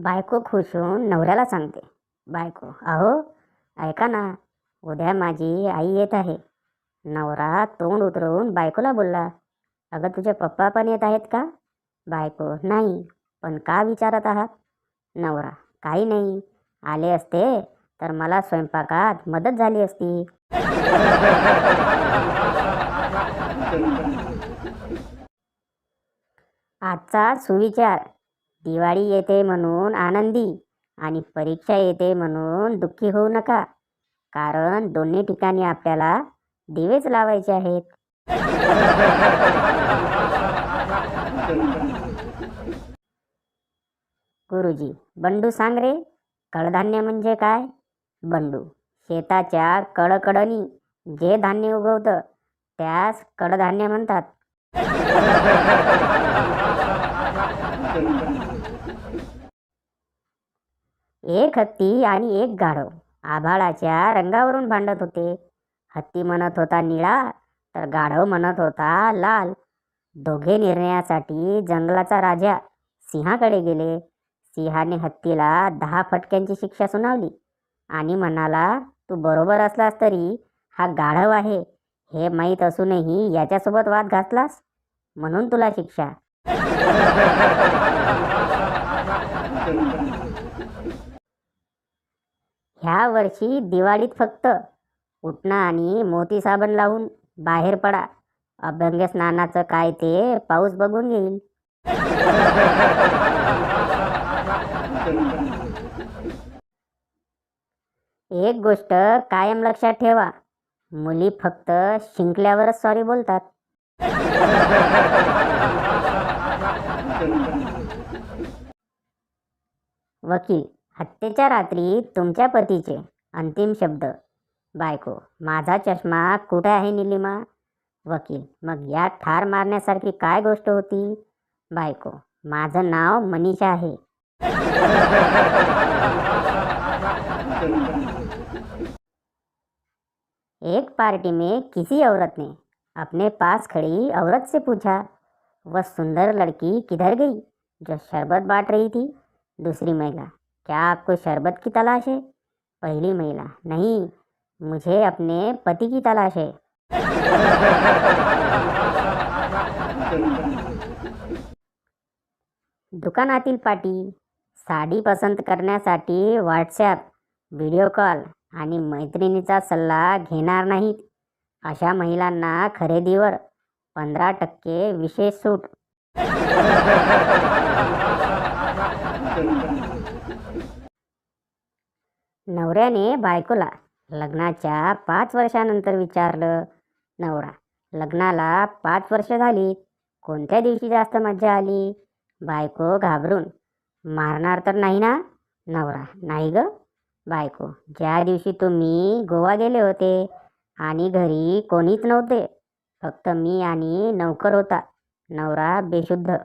बायको खुश होऊन नवऱ्याला सांगते. बायको, अहो ऐका ना, उद्या माझी आई येत आहे. नवरा तोंड उतरवून बायकोला बोलला, अगं तुझे पप्पा पण येत आहेत का? बायको, नाही. पण का विचारत आहात? नवरा, काही नाही. आले असते तर मला स्वयंपाकात मदत झाली असती. आजचा सुविचार: दिवाळी येते म्हणून आनंदी आणि परीक्षा येते म्हणून दुःखी होऊ नका. कारण दोन्ही ठिकाणी आपल्याला दिवेच लावायचे आहेत. गुरुजी, बंडू सांग रे, कडधान्य म्हणजे काय? बंडू, शेताच्या कडकडणी जे धान्य उगवतं त्यास कडधान्य म्हणतात. एक हत्ती आणि एक गाढव आभाळाच्या रंगावरून भांडत होते. हत्ती म्हणत होता निळा, तर गाढव म्हणत होता लाल. दोघे निर्णयासाठी जंगलाचा राजा सिंहाकडे गेले. सिंहाने हत्तीला 10 फटक्यांची शिक्षा सुनावली आणि म्हणाला, तू बरोबर असलास तरी हा गाढव आहे हे माहीत असूनही याच्यासोबत वाद घातलास, म्हणून तुला शिक्षा. ह्या वर्षी दिवाळीत फक्त उटणं आणि मोती साबण लावून बाहेर पडा. अभ्यंग स्नानाचं काय ते पाऊस बघून घेईल. एक गोष्ट कायम लक्षात ठेवा: मुली फक्त शिंकल्यावरच सॉरी बोलतात. वकील, हत्येच्या रात्री तुमच्या पतीचे अंतिम शब्द. बायको, माझा चष्मा कुठे आहे निलिमा? वकील, मग या ठार मारण्यासारखी काय गोष्ट होती? बायको, माझं नाव मनीषा आहे. एक पार्टी में किसी औरत ने अपने पास खड़ी औरत से पूछा, वह सुंदर लड़की किधर गई जो शरबत बांट रही थी? दूसरी महिला, क्या आपको शरबत की तलाश है? पहली महिला, नहीं, मुझे अपने पति की तलाश है. दुकानातील पाटी, साडी पसंत करण्यासाठी व्हॉट्सॲप, व्हिडिओ कॉल आणि मैत्रिणीचा सल्ला घेणार नाहीत अशा महिलांना खरेदीवर 15% विशेष सूट. नवऱ्याने बायकोला लग्नाच्या 5 वर्षानंतर विचारलं. नवरा, लग्नाला 5 वर्ष झाली, कोणत्या दिवशी जास्त मज्जा आली? बायको घाबरून, मारणार तर नाही ना? नवरा, नाही ग. बायको, ज्या दिवशी तुम्ही गोवा गेले होते आणि घरी कोणीच नव्हते, फक्त मी आणि नौकर होता. नवरा बेशुद्ध.